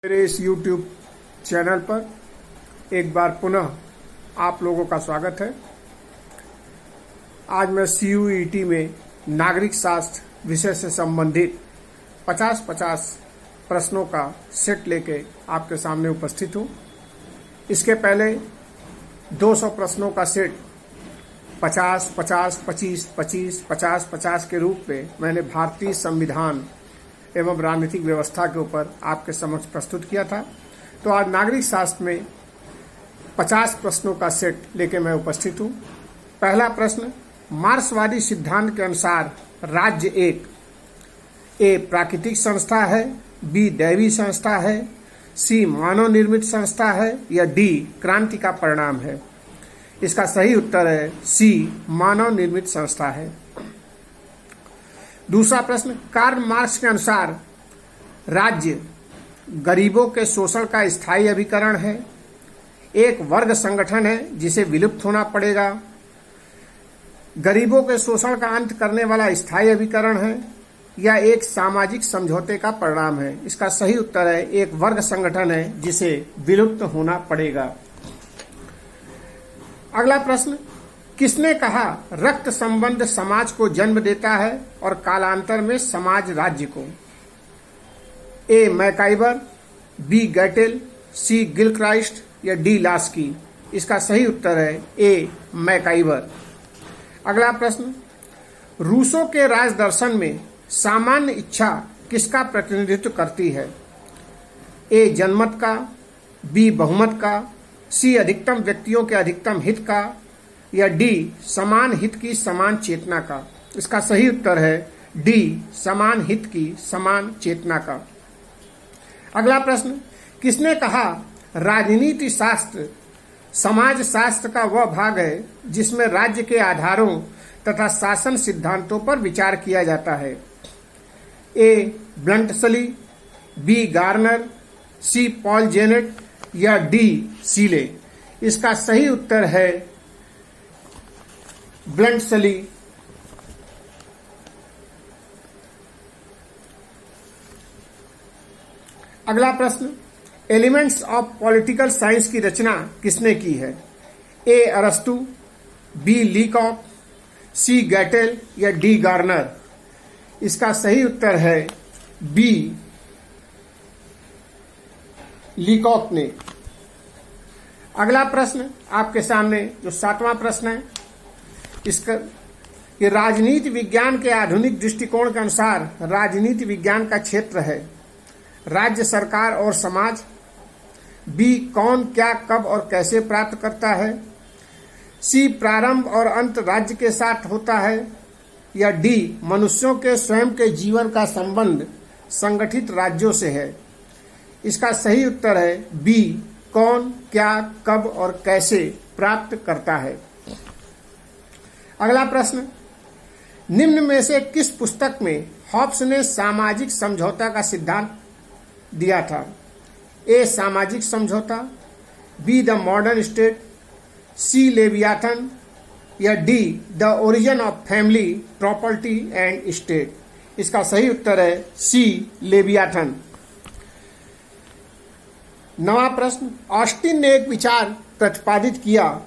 मेरे इस YouTube channel पर एक बार पुनः आप लोगों का स्वागत है। आज मैं CUET में नागरिक शास्त्र विषय से संबंधित 50-50 प्रश्नों का सेट लेके आपके सामने उपस्थित हूँ। इसके पहले 200 प्रश्नों का सेट 50, 50, 25, 25, 50, 50 के रूप में मैंने भारतीय संविधान एवं राजनीतिक व्यवस्था के ऊपर आपके समक्ष प्रस्तुत किया था। तो आज नागरिक शास्त्र में 50 प्रश्नों का सेट लेके मैं उपस्थित हूँ। पहला प्रश्न, मार्क्सवादी सिद्धांत के अनुसार राज्य एक ए प्राकृतिक संस्था है, बी दैवी संस्था है, सी मानव निर्मित संस्था है या डी क्रांति का परिणाम है। इसका सही उत्तर है सी मानव निर्मित संस्था है। दूसरा प्रश्न, कार्ल मार्क्स के अनुसार राज्य गरीबों के शोषण का स्थायी अभिकरण है, एक वर्ग संगठन है जिसे विलुप्त होना पड़ेगा, गरीबों के शोषण का अंत करने वाला स्थायी अभिकरण है या एक सामाजिक समझौते का परिणाम है। इसका सही उत्तर है एक वर्ग संगठन है जिसे विलुप्त होना पड़ेगा। अगला प्रश्न, किसने कहा रक्त संबंध समाज को जन्म देता है और कालांतर में समाज राज्य को? ए मैकाइबर, बी गैटेल, सी गिलक्राइस्ट या डी लास्की। इसका सही उत्तर है ए मैकाइबर। अगला प्रश्न, रूसों के राज दर्शन में सामान्य इच्छा किसका प्रतिनिधित्व करती है? ए जनमत का, बी बहुमत का, सी अधिकतम व्यक्तियों के अधिकतम हित का या डी समान हित की समान चेतना का। इसका सही उत्तर है डी समान हित की समान चेतना का। अगला प्रश्न, किसने कहा राजनीति शास्त्र समाज शास्त्र का वह भाग है जिसमें राज्य के आधारों तथा शासन सिद्धांतों पर विचार किया जाता है? ए ब्लंटसली, बी गार्नर, सी पॉल जेनेट या डी सीले। इसका सही उत्तर है ब्लंटसली। अगला प्रश्न, एलिमेंट्स ऑफ पॉलिटिकल साइंस की रचना किसने की है? ए अरस्तु, बी लीकॉक, सी गैटेल या डी गार्नर। इसका सही उत्तर है बी लीकॉक ने। अगला प्रश्न आपके सामने जो 7वां प्रश्न है, इसका ये राजनीति विज्ञान के आधुनिक दृष्टिकोण के अनुसार राजनीति विज्ञान का क्षेत्र है राज्य, सरकार और समाज, बी कौन क्या कब और कैसे प्राप्त करता है, सी प्रारंभ और अंत राज्य के साथ होता है या डी मनुष्यों के स्वयं के जीवन का संबंध संगठित राज्यों से है। इसका सही उत्तर है बी कौन क्या कब और कैसे प्राप्त करता है। अगला प्रश्न, निम्न में से किस पुस्तक में हॉब्स ने सामाजिक समझौता का सिद्धांत दिया था? ए सामाजिक समझौता, B the modern state, C Leviathan या D the origin of family property and state. इसका सही उत्तर है सी लेवियाथन। 9वां प्रश्न, ऑस्टिन ने एक विचार प्रतिपादित किया,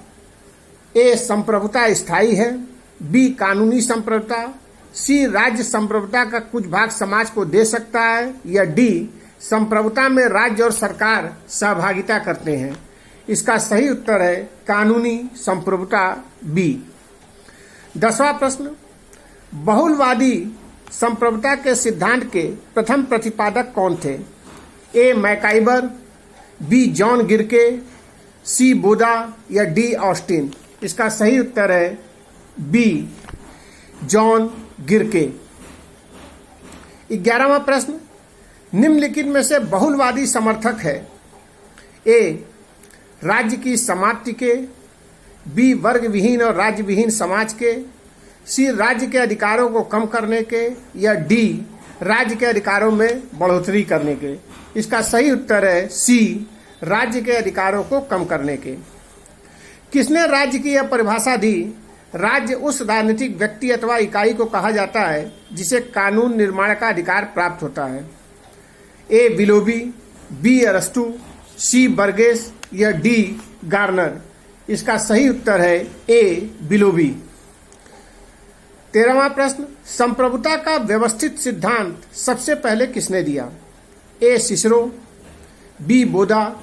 ए संप्रभुता स्थायी है, बी कानूनी संप्रभुता, सी राज्य संप्रभुता का कुछ भाग समाज को दे सकता है या डी संप्रभुता में राज्य और सरकार सहभागिता करते हैं। इसका सही उत्तर है कानूनी संप्रभुता बी। 10वां प्रश्न, बहुलवादी संप्रभुता के सिद्धांत के प्रथम प्रतिपादक कौन थे? ए मैकाइबर, बी जॉन गिरके, सी बोदा या डी ऑस्टिन। इसका सही उत्तर है बी जॉन गिरके। 11वां प्रश्न, निम्नलिखित में से बहुलवादी समर्थक है? ए राज्य की समाप्ति के, बी वर्ग विहीन और राज्य विहीन समाज के, सी राज्य के अधिकारों को कम करने के या डी राज्य के अधिकारों में बढ़ोतरी करने के। इसका सही उत्तर है सी राज्य के अधिकारों को कम करने के। किसने राज्य की यह परिभाषा दी? राज्य उस राजनीतिक व्यक्ति अथवा इकाई को कहा जाता है जिसे कानून निर्माण का अधिकार प्राप्त होता है। ए विलोबी, बी अरस्तु, सी बर्गेस या डी गार्नर। इसका सही उत्तर है ए बिलोबी। 13वां प्रश्न, संप्रभुता का व्यवस्थित सिद्धांत सबसे पहले किसने दिया? ए सिसरो, बी बोदा,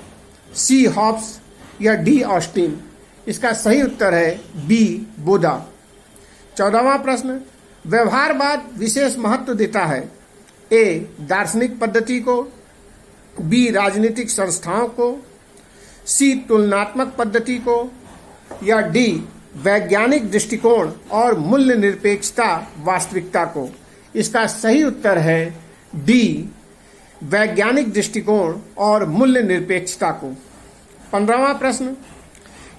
सी हॉब्स या डी ऑस्टिन। इसका सही उत्तर है बी बोदा। 14वां प्रश्न, व्यवहारवाद विशेष महत्व देता है? ए दार्शनिक पद्धति को, बी राजनीतिक संस्थाओं को, सी तुलनात्मक पद्धति को या डी वैज्ञानिक दृष्टिकोण और मूल्य निरपेक्षता वास्तविकता को। इसका सही उत्तर है डी वैज्ञानिक दृष्टिकोण और मूल्य निरपेक्षता को। 15वां प्रश्न,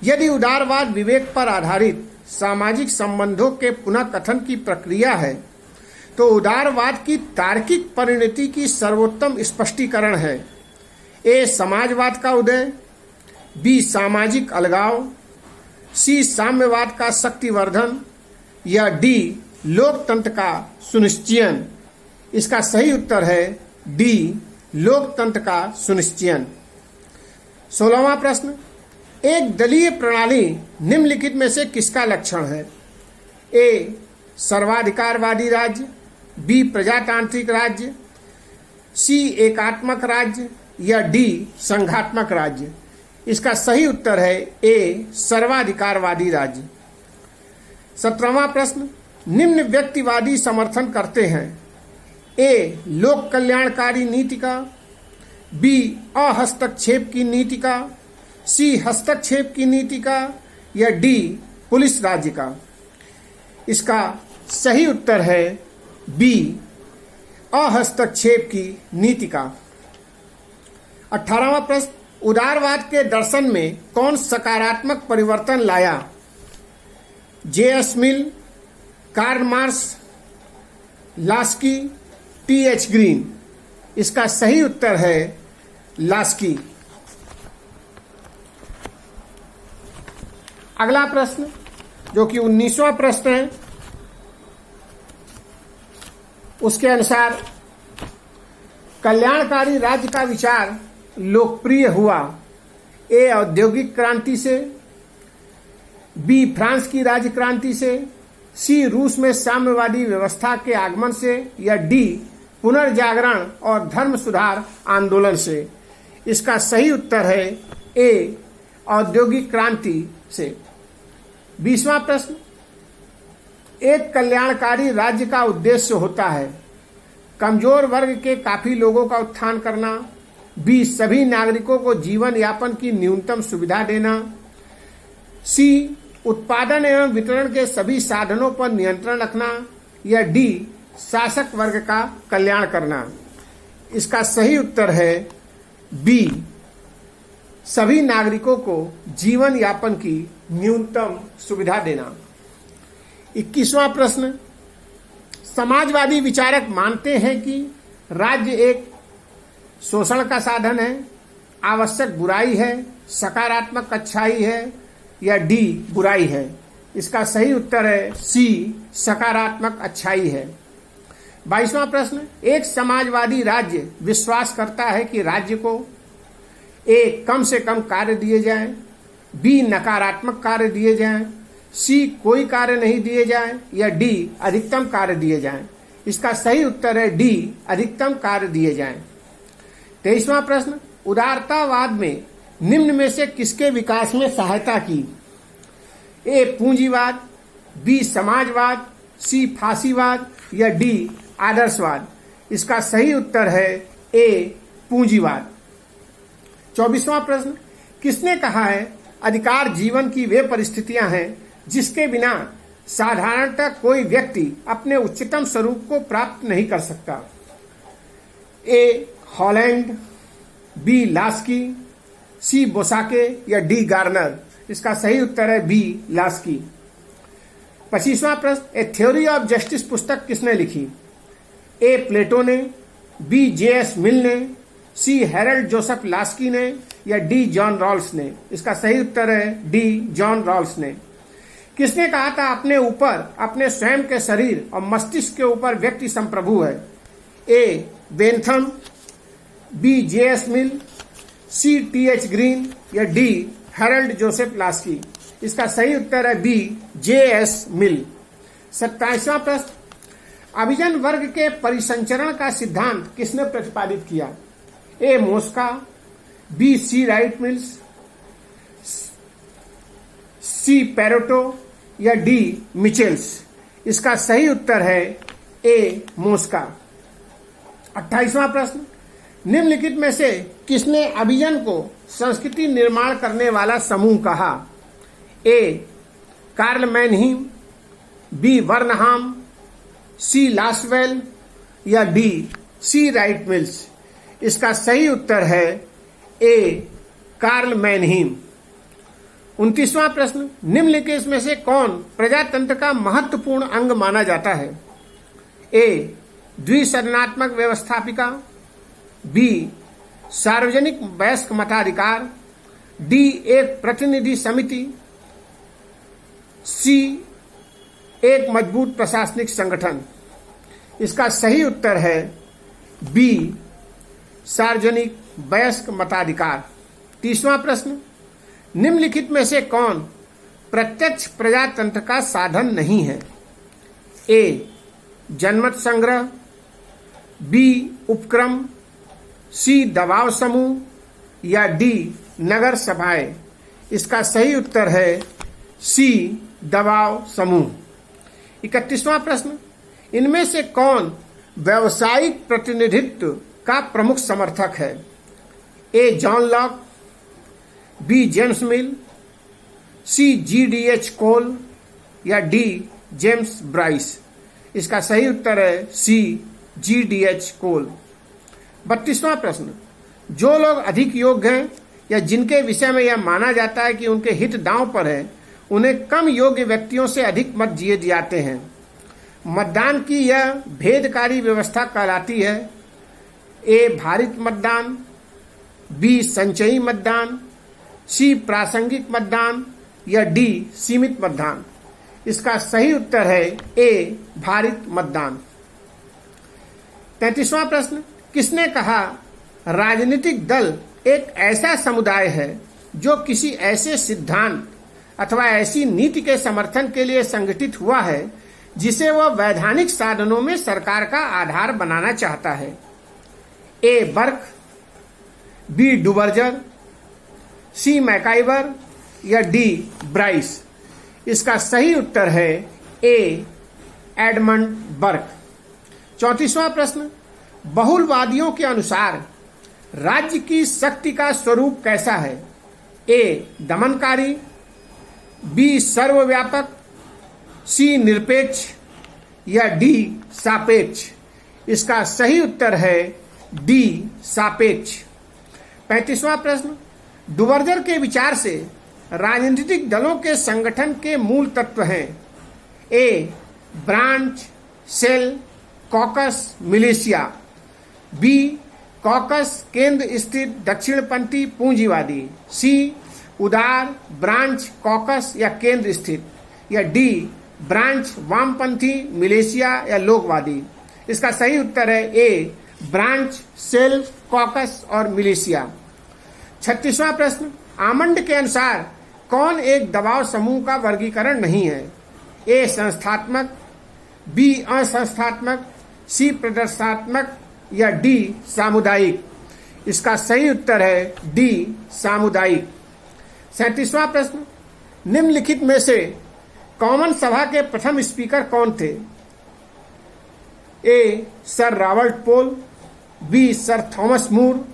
यदि उदारवाद विवेक पर आधारित सामाजिक संबंधों के पुनः कथन की प्रक्रिया है तो उदारवाद की तार्किक परिणति की सर्वोत्तम स्पष्टीकरण है? ए समाजवाद का उदय, बी सामाजिक अलगाव, सी साम्यवाद का शक्तिवर्धन या डी लोकतंत्र का सुनिश्चयन। इसका सही उत्तर है डी लोकतंत्र का सुनिश्चयन। 16वां प्रश्न, एक दलीय प्रणाली निम्नलिखित में से किसका लक्षण है? ए सर्वाधिकारवादी राज्य, बी प्रजातांत्रिक राज्य, सी एकात्मक राज्य या डी संघात्मक राज्य। इसका सही उत्तर है ए सर्वाधिकारवादी राज्य। 17वां प्रश्न, निम्न व्यक्तिवादी समर्थन करते हैं? ए लोक कल्याणकारी नीति का, बी अहस्तक्षेप की नीति का, सी हस्तक्षेप की नीति का या डी पुलिस राज्य का। इसका सही उत्तर है बी अहस्तक्षेप की नीति का। 18वां प्रश्न, उदारवाद के दर्शन में कौन सकारात्मक परिवर्तन लाया? J S. Mill, Karl Marx, Laski, T H. Green. इसका सही उत्तर है लास्की। अगला प्रश्न जो कि 19वां प्रश्न है, उसके अनुसार कल्याणकारी राज्य का विचार लोकप्रिय हुआ? ए औद्योगिक क्रांति से, बी फ्रांस की राज्य क्रांति से, सी रूस में साम्यवादी व्यवस्था के आगमन से या डी पुनर्जागरण और धर्म सुधार आंदोलन से। इसका सही उत्तर है ए औद्योगिक क्रांति से। 20वां प्रश्न, एक कल्याणकारी राज्य का उद्देश्य होता है? कमजोर वर्ग के काफी लोगों का उत्थान करना, बी सभी नागरिकों को जीवन यापन की न्यूनतम सुविधा देना, सी उत्पादन एवं वितरण के सभी साधनों पर नियंत्रण रखना या डी शासक वर्ग का कल्याण करना। इसका सही उत्तर है बी सभी नागरिकों को जीवन यापन की न्यूनतम सुविधा देना। 21वां प्रश्न, समाजवादी विचारक मानते हैं कि राज्य एक शोषण का साधन है, आवश्यक बुराई है, सकारात्मक अच्छाई है या डी बुराई है। इसका सही उत्तर है सी सकारात्मक अच्छाई है। 22वां प्रश्न, एक समाजवादी राज्य विश्वास करता है कि राज्य को ए कम से कम कार्य दिए जाएं, बी नकारात्मक कार्य दिए जाएं, सी कोई कार्य नहीं दिए जाएं या डी अधिकतम कार्य दिए जाएं। इसका सही उत्तर है डी अधिकतम कार्य दिए जाएं। 23वां प्रश्न, उदारतावाद में निम्न में से किसके विकास में सहायता की? ए पूंजीवाद, बी समाजवाद, सी फांसीवाद या डी आदर्शवाद। इसका सही उत्तर है ए पूंजीवाद। 24वां प्रश्न, किसने कहा है अधिकार जीवन की वे परिस्थितियां हैं जिसके बिना साधारणतः कोई व्यक्ति अपने उच्चतम स्वरूप को प्राप्त नहीं कर सकता? ए हॉलैंड, बी लास्की, सी बोसाके या डी गार्नर। इसका सही उत्तर है बी लास्की। 25वां प्रश्न, ए थ्योरी ऑफ जस्टिस पुस्तक किसने लिखी? ए प्लेटो ने, बी जे.एस. मिल ने, सी हैरल्ड जोसेफ लास्की ने या डी जॉन रॉल्स ने। इसका सही उत्तर है डी जॉन रॉल्स ने। किसने कहा था अपने ऊपर, अपने स्वयं के शरीर और मस्तिष्क के ऊपर व्यक्ति संप्रभु है? ए बेंथम, बी J.S. मिल, सी T.H. ग्रीन या डी हैरल्ड जोसेफ लास्की। इसका सही उत्तर है बी J.S. मिल। 27वां प्रश्न, अभिजन वर्ग के परिसंचरण का सिद्धांत किसने प्रतिपादित किया? A Mosca, B C Wright Mills, C Pareto या डी मिचेल्स। इसका सही उत्तर है ए मोस्का। 28वां प्रश्न, निम्नलिखित में से किसने अभिजन को संस्कृति निर्माण करने वाला समूह कहा? A Karl मैनहीम, B वर्नहाम, C Lasswell या डी सी राइट मिल्स। इसका सही उत्तर है ए कार्ल मैनहीम। 29वां प्रश्न, निम्नलिखित में से कौन प्रजातंत्र का महत्वपूर्ण अंग माना जाता है? ए द्विसदनात्मक व्यवस्थापिका, बी सार्वजनिक वयस्क मताधिकार, डी एक प्रतिनिधि समिति, सी एक मजबूत प्रशासनिक संगठन। इसका सही उत्तर है बी सार्वजनिक वयस्क मताधिकार। 30वां प्रश्न, निम्नलिखित में से कौन प्रत्यक्ष प्रजातंत्र का साधन नहीं है? ए जनमत संग्रह, बी उपक्रम, सी दबाव समूह या डी नगर सभाएं। इसका सही उत्तर है सी दबाव समूह। 31वां प्रश्न, इनमें से कौन व्यावसायिक प्रतिनिधित्व का प्रमुख समर्थक है? A John Locke, B James Mill, C G.D.H. Cole या डी जेम्स ब्राइस। इसका सही उत्तर है सी G.D.H. कोल। 32वां प्रश्न, जो लोग अधिक योग्य हैं या जिनके विषय में यह माना जाता है कि उनके हित दांव पर है, उन्हें कम योग्य व्यक्तियों से अधिक मत दिए जाते हैं। मतदान की यह भेदकारी व्यवस्था कहलाती है? ए भारित मतदान, बी संचयी मतदान, सी प्रासंगिक मतदान या डी सीमित मतदान। इसका सही उत्तर है ए भारित मतदान। 33वां प्रश्न, किसने कहा राजनीतिक दल एक ऐसा समुदाय है जो किसी ऐसे सिद्धांत अथवा ऐसी नीति के समर्थन के लिए संगठित हुआ है जिसे वह वैधानिक साधनों में सरकार का आधार बनाना चाहता है? ए बर्क, बी डुबर्जर, सी मैकाइवर या डी ब्राइस। इसका सही उत्तर है ए एडमंड बर्क। 34वां प्रश्न, बहुलवादियों के अनुसार राज्य की शक्ति का स्वरूप कैसा है? ए दमनकारी, बी सर्वव्यापक, सी निरपेक्ष या डी सापेक्ष। इसका सही उत्तर है डी सापेक्ष। 35वां प्रश्न, डुबर्जर के विचार से राजनीतिक दलों के संगठन के मूल तत्व हैं? A branch, cell, caucus, militia, B caucus केंद्र स्थित दक्षिणपंथी पूंजीवादी, सी उदार, ब्रांच, कॉकस या केंद्र स्थित या डी ब्रांच, वामपंथी, मिलिशिया या लोकवादी। इसका सही उत्तर है ए ब्रांच, सेल, कॉकस और मिलिशिया। 36वां प्रश्न, आमंड के अनुसार कौन एक दबाव समूह का वर्गीकरण नहीं है? ए संस्थात्मक, बी असंस्थात्मक, सी प्रदर्शनात्मक या डी सामुदायिक। इसका सही उत्तर है डी सामुदायिक। 37वां प्रश्न, निम्नलिखित में से कॉमन सभा के प्रथम स्पीकर कौन थे? ए सर रॉबर्ट पोल, बी सर थॉमस मूर,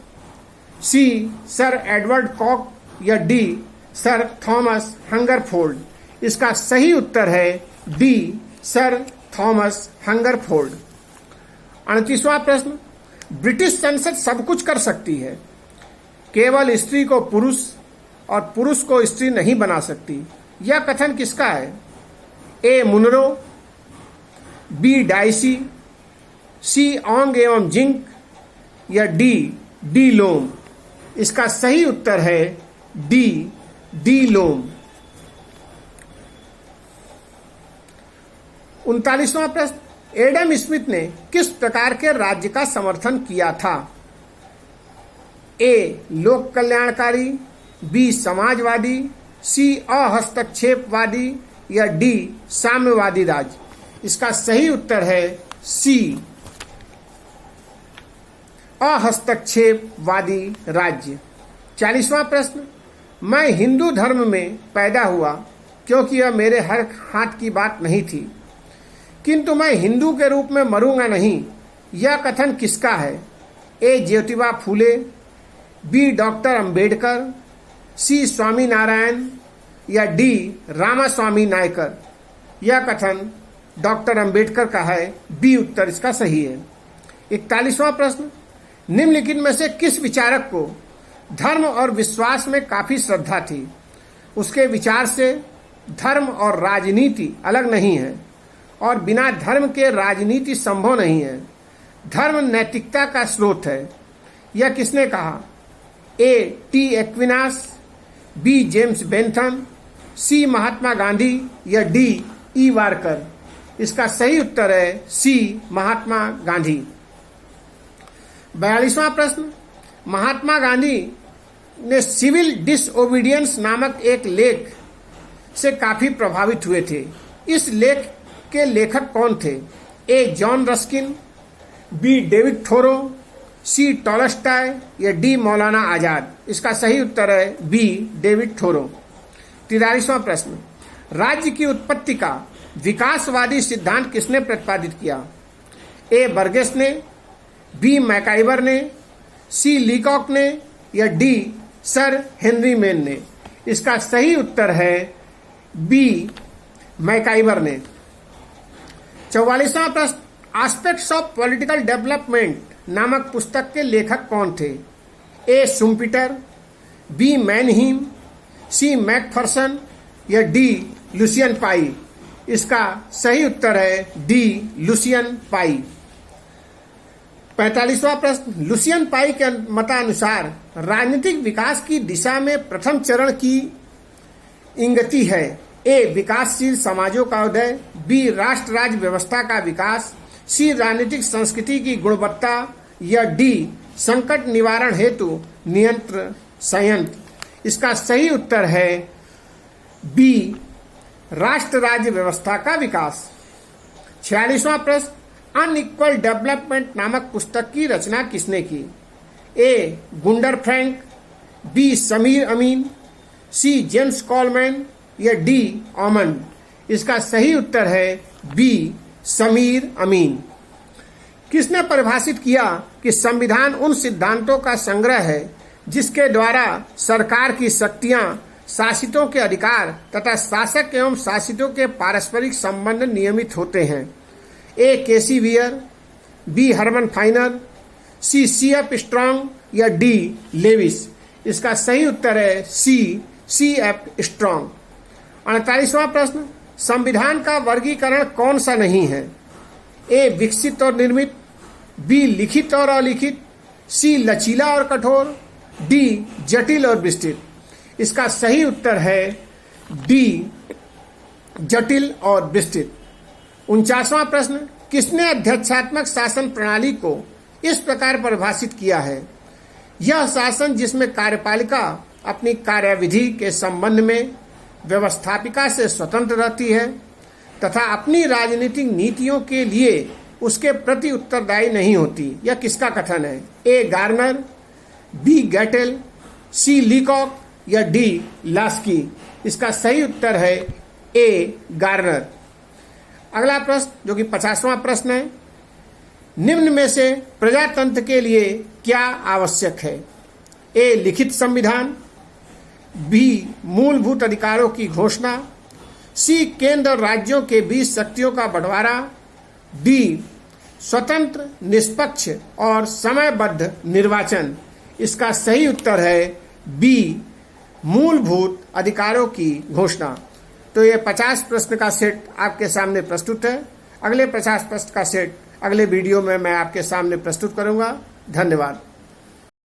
सी सर एडवर्ड कॉक या डी सर थॉमस हंगरफोर्ड। इसका सही उत्तर है डी सर थॉमस हंगरफोर्ड। 38वां प्रश्न, ब्रिटिश संसद सब कुछ कर सकती है, केवल स्त्री को पुरुष और पुरुष को स्त्री नहीं बना सकती। यह कथन किसका है? ए मुनरो, बी डाइसी, सी ओंग एवं जिंक या डी लोम। इसका सही उत्तर है डी लोम। 39वां प्रश्न, एडम स्मिथ ने किस प्रकार के राज्य का समर्थन किया था? ए लोक कल्याणकारी, बी समाजवादी, सी अहस्तक्षेपवादी या डी साम्यवादी राज्य। इसका सही उत्तर है सी अहस्तक्षेपवादी राज्य। 40वां प्रश्न, मैं हिंदू धर्म में पैदा हुआ क्योंकि यह मेरे हर हाथ की बात नहीं थी, किंतु मैं हिंदू के रूप में मरूंगा नहीं, यह कथन किसका है? ए ज्योतिबा फूले, बी डॉक्टर अंबेडकर, सी स्वामी नारायण या डी रामास्वामी नायकर। यह कथन डॉक्टर अंबेडकर का है, बी उत्तर इसका सही है। 41वां प्रश्न, निम्नलिखित में से किस विचारक को धर्म और विश्वास में काफी श्रद्धा थी? उसके विचार से धर्म और राजनीति अलग नहीं है और बिना धर्म के राजनीति संभव नहीं है। धर्म नैतिकता का स्रोत है। यह किसने कहा? A T Aquinas, B James Bentham, C Mahatma Gandhi या डी ई वारकर। इसका सही उत्तर है सी महात्मा गांधी। 42वां प्रश्न, महात्मा गांधी ने सिविल डिसओबीडियंस नामक एक लेख से काफी प्रभावित हुए थे। इस लेख के लेखक कौन थे? A John Ruskin, B David Thoreau, C Tolstoy या डी मौलाना आजाद। इसका सही उत्तर है बी डेविड थोरो। 43वां प्रश्न, राज्य की उत्पत्ति का विकासवादी सिद्धांत किसने प्रतिपादित किया? ए बर्गेस ने, बी मैकाइबर ने, सी लीकॉक ने या डी सर हेनरी मेन ने। इसका सही उत्तर है बी मैकाइबर ने। 44वां प्रश्न, एस्पेक्ट्स ऑफ पॉलिटिकल डेवलपमेंट नामक पुस्तक के लेखक कौन थे? ए शुम्पीटर, बी मैनहीम, सी मैकफर्सन या डी लुसियन पाई। इसका सही उत्तर है डी लुसियन पाई। 45वां प्रश्न, लुसियन पाई के मतानुसार राजनीतिक विकास की दिशा में प्रथम चरण की इंगति है। ए विकासशील समाजों का उदय, बी राष्ट्र राज्य व्यवस्था का विकास, सी राजनीतिक संस्कृति की गुणवत्ता या डी संकट निवारण हेतु नियंत्रण संयंत्र। इसका सही उत्तर है बी राष्ट्र राज्य व्यवस्था का विकास। 46वां प्रश्न, अनइक्वल डेवलपमेंट नामक पुस्तक की रचना किसने की? ए गुंडर फ्रैंक, बी समीर अमीन, सी जेम्स कॉलमैन या डी ऑमंड। इसका सही उत्तर है बी समीर अमीन। किसने परिभाषित किया कि संविधान उन सिद्धांतों का संग्रह है जिसके द्वारा सरकार की शक्तियां, शासितों के अधिकार तथा शासक एवं शासितों के पारस्परिक संबंध नियमित होते हैं? ए केसी वियर, बी हरमन फाइनर, सी सी एफ स्ट्रॉन्ग या डी लेविस। इसका सही उत्तर है सी एफ स्ट्रॉन्ग। 48वां प्रश्न, संविधान का वर्गीकरण कौन सा नहीं है? ए विकसित और निर्मित, बी लिखित और अलिखित, सी लचीला और कठोर, डी जटिल और विस्तृत। इसका सही उत्तर है डी जटिल और विस्तृत। 49वां प्रश्न, किसने अध्यक्षात्मक शासन प्रणाली को इस प्रकार परिभाषित किया है? यह शासन जिसमें कार्यपालिका अपनी कार्यविधि के संबंध में व्यवस्थापिका से स्वतंत्र रहती है तथा अपनी राजनीतिक नीतियों के लिए उसके प्रति उत्तरदायी नहीं होती। यह किसका कथन है? ए गार्नर, बी गैटेल, सी लीकॉक या डी लास्की। इसका सही उत्तर है ए गार्नर। अगला प्रश्न जो कि 50वां प्रश्न है, निम्न में से प्रजातंत्र के लिए क्या आवश्यक है? ए लिखित संविधान, बी मूलभूत अधिकारों की घोषणा, सी केंद्र और राज्यों के बीच शक्तियों का बंटवारा, डी स्वतंत्र, निष्पक्ष और समयबद्ध निर्वाचन। इसका सही उत्तर है बी मूलभूत अधिकारों की घोषणा। तो ये 50 प्रश्न का सेट आपके सामने प्रस्तुत है। अगले 50 प्रश्न का सेट अगले वीडियो में मैं आपके सामने प्रस्तुत करूंगा। धन्यवाद।